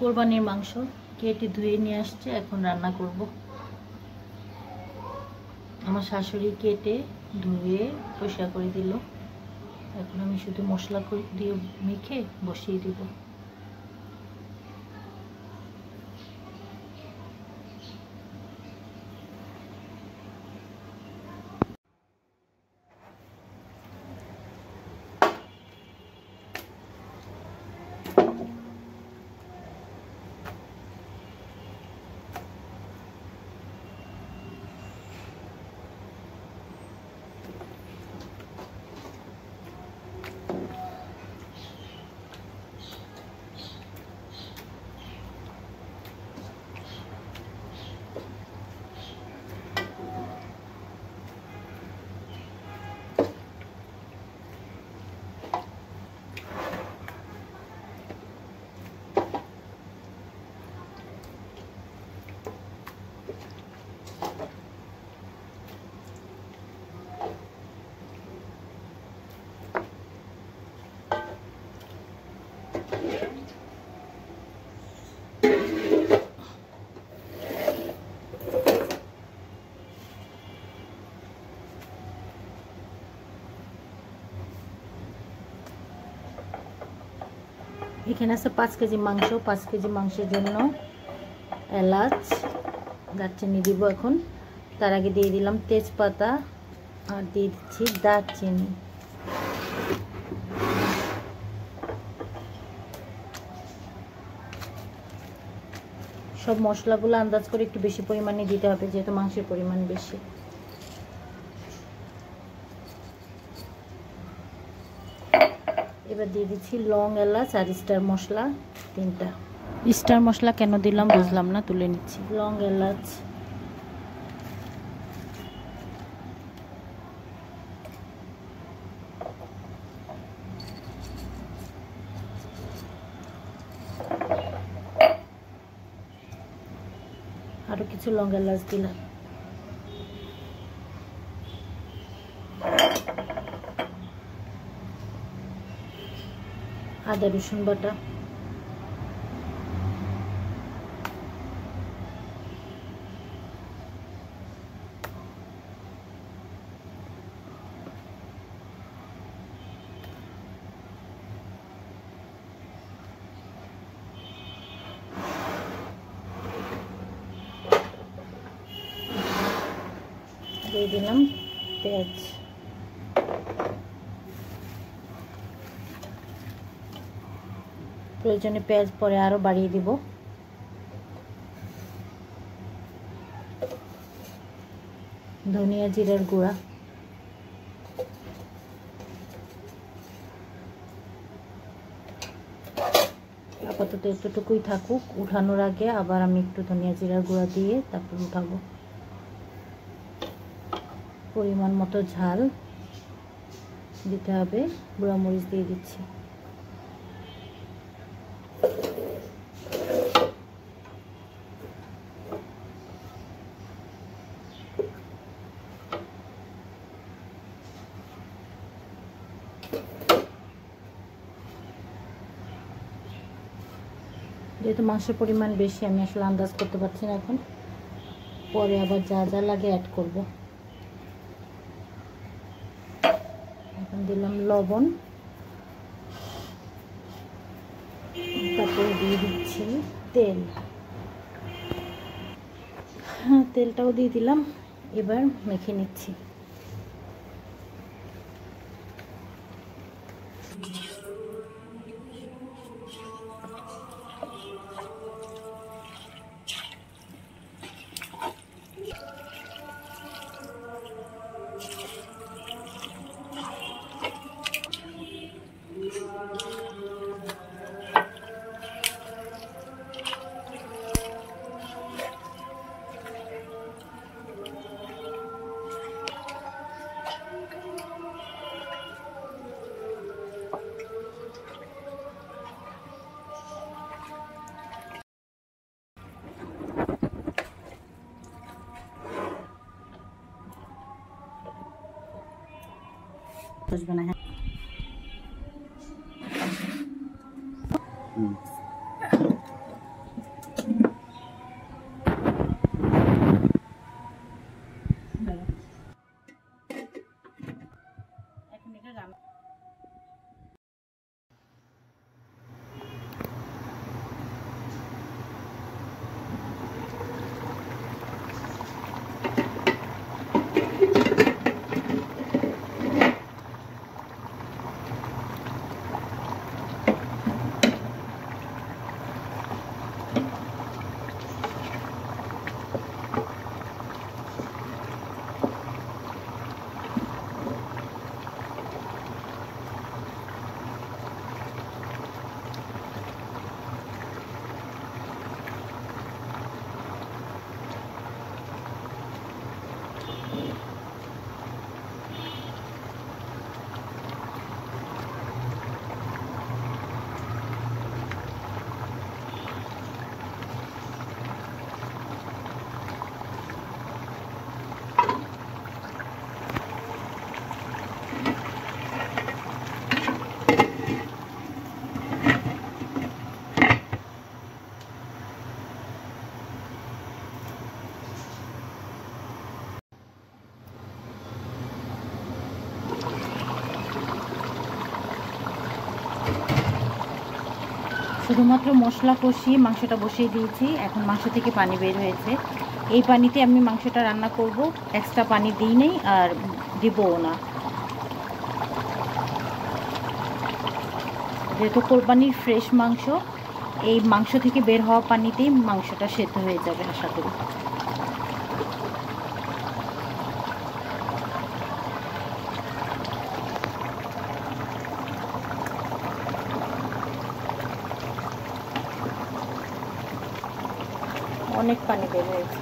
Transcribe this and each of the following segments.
কোরবানির মাংস কেটে ধুয়ে নিয়ে আসছে, এখন রান্না করব। আমার শাশুড়ি কেটে ধুয়ে পরিষ্কার করে দিল, এখন আমি শুধু মশলা দিয়ে মেখে বসিয়ে দিব। এখানে আছে 5 কেজি মাংস। 5 কেজি মাংসের জন্য এলাচ দারচিনি দিব এখন। তার আগে দিয়ে দিলাম তেজপাতা আর দিয়ে দিচ্ছি দারচিনি। সব মশলাগুলো আন্দাজ করে একটু বেশি পরিমাণে দিতে হবে, যেহেতু মাংসের পরিমাণ বেশি। এবার দিয়ে দিচ্ছি লং, এলাচ আর স্টার মশলা 3টা। স্টার মশলা কেন দিলাম বুঝলাম না, তুলে নিচ্ছি। লং, এলাচ, আরো কিছু লং, এলাচ দিলাম। আদা রসুন বাটা, দিয়ে দিলাম পেঁয়াজ। প্রয়োজনে পেঁয়াজ পরে আরো বাড়িয়ে দিব। ধনিয়া জিরার গুঁড়া, আপাতত এতটুকুই থাকুক। উঠানোর আগে আবার আমি একটু ধনিয়া জিরার গুঁড়া দিয়ে তারপর উঠাবো। পরিমাণ মতো ঝাল দিতে হবে। গুঁড়া মরিচ দিয়ে দিচ্ছি। যেহেতু মাংসের পরিমাণ বেশি, আমি আসলে আন্দাজ করতে পারছি না এখন। পরে আবার যা যা লাগে অ্যাড করব। এখন দিলাম লবণ, তারপরে দিয়ে দিচ্ছি তেল। হ্যাঁ, তেলটাও দিয়ে দিলাম। এবার মেখে নিচ্ছি। বসবে না। হ্যাঁ, শুধুমাত্র মশলা কষিয়ে মাংসটা বসিয়ে দিয়েছি। এখন মাংস থেকে পানি বের হয়েছে। এই পানিতে আমি মাংসটা রান্না করব, এক্সট্রা পানি দিই নেই আর দিবও না। যেহেতু কোরবানির ফ্রেশ মাংস, এই মাংস থেকে বের হওয়া পানিতেই মাংসটা সেদ্ধ হয়ে যাবে আশা করি। অনেক পানি বের হয়েছে।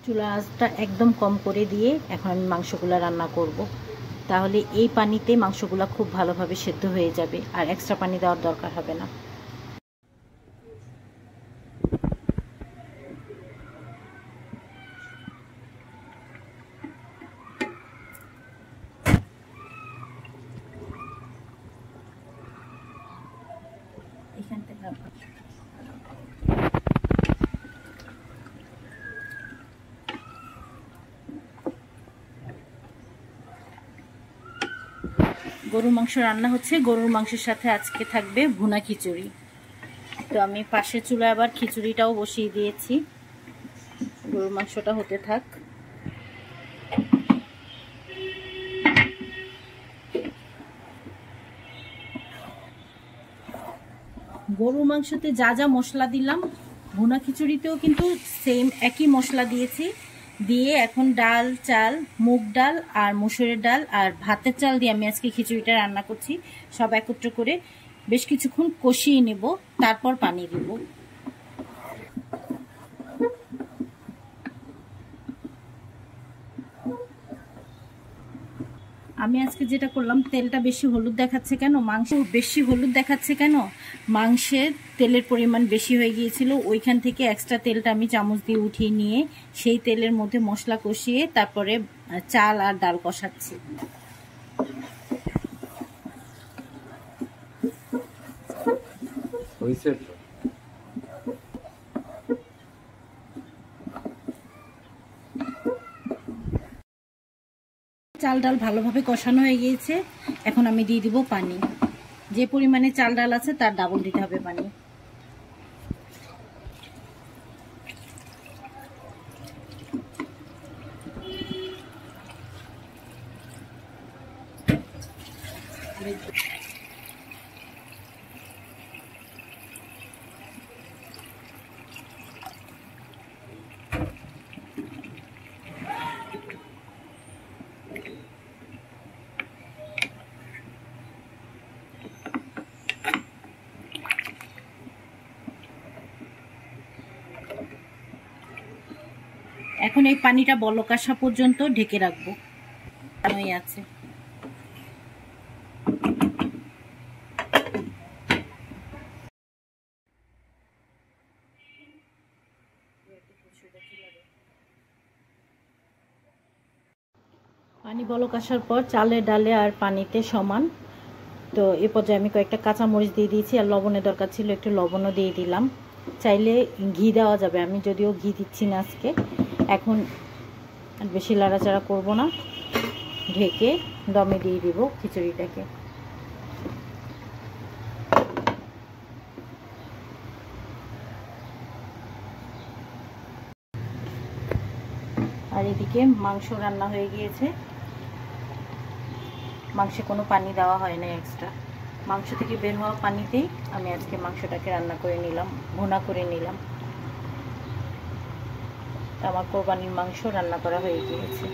চুলা আঁচটা একদম কম করে দিয়ে এখন আমি মাংসগুলো রান্না করব। তাহলে এই পানিতে মাংসগুলো খুব ভালোভাবে সেদ্ধ হয়ে যাবে আর এক্সট্রা পানি দেওয়ার দরকার হবে না। এখান থেকে গরুর মাংস রান্না হচ্ছে। গরুর মাংসের সাথে আজকে থাকবে ভুনা খিচুড়ি। তো আমি পাশের চুলায় আবার খিচুড়িটাও বসিয়ে দিয়েছি। গরুর মাংসটা হতে থাক। গরুর মাংসতে যা যা মশলা দিলাম, ভুনা খিচুড়িতেও কিন্তু সেম একই মশলা দিয়েছি। দিয়ে এখন ডাল, চাল, মুগ ডাল আর মসুরের ডাল আর ভাতের চাল দিয়ে আমি আজকে খিচুড়িটা রান্না করছি। সব একত্র করে বেশ কিছুক্ষণ কষিয়ে নেব, তারপর পানি দিব। আমি আজকে যেটা করলাম, তেলটা বেশি হলুদ দেখাচ্ছে কেন, মাংস বেশি হলুদ দেখাচ্ছে কেন, মাংসের তেলের পরিমাণ বেশি হয়ে গিয়েছিল। ওইখান থেকে এক্সট্রা তেলটা আমি চামচ দিয়ে উঠিয়ে নিয়ে সেই তেলের মধ্যে মশলা কষিয়ে তারপরে চাল আর ডাল কষাচ্ছি। চাল ডাল ভালোভাবে কষানো হয়ে গিয়েছে। এখন আমি দিয়ে দিব পানি। যে পরিমাণে চাল ডাল আছে তার ডাবল দিতে হবে পানি। এখন এই পানিটা বলক আসা পর্যন্ত ঢেকে রাখবো। আছে পানি বলক আসার পর চালে ডালে আর পানিতে সমান। তো এ পর্যায়ে আমি কয়েকটা কাঁচামরিচ দিয়ে দিয়েছি, আর লবণের দরকার ছিল একটু লবণও দিয়ে দিলাম। চাইলে ঘি দেওয়া যাবে, আমি যদিও ঘি দিচ্ছি না আজকে। এখন বেশি লাড়াচাড়া করব না, ঢেকে দমে দিয়ে দিব খিচুড়িটাকে। আর এদিকে মাংস রান্না হয়ে গিয়েছে। মাংসে কোনো পানি দেওয়া হয় না এক্সট্রা, মাংস থেকে বের হওয়া পানিতেই আমি আজকে মাংসটাকে রান্না করে নিলাম, ভুনা করে নিলাম। আমার কোরবানির মাংস রান্না করা হয়ে গিয়েছে,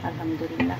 আলহামদুলিল্লাহ।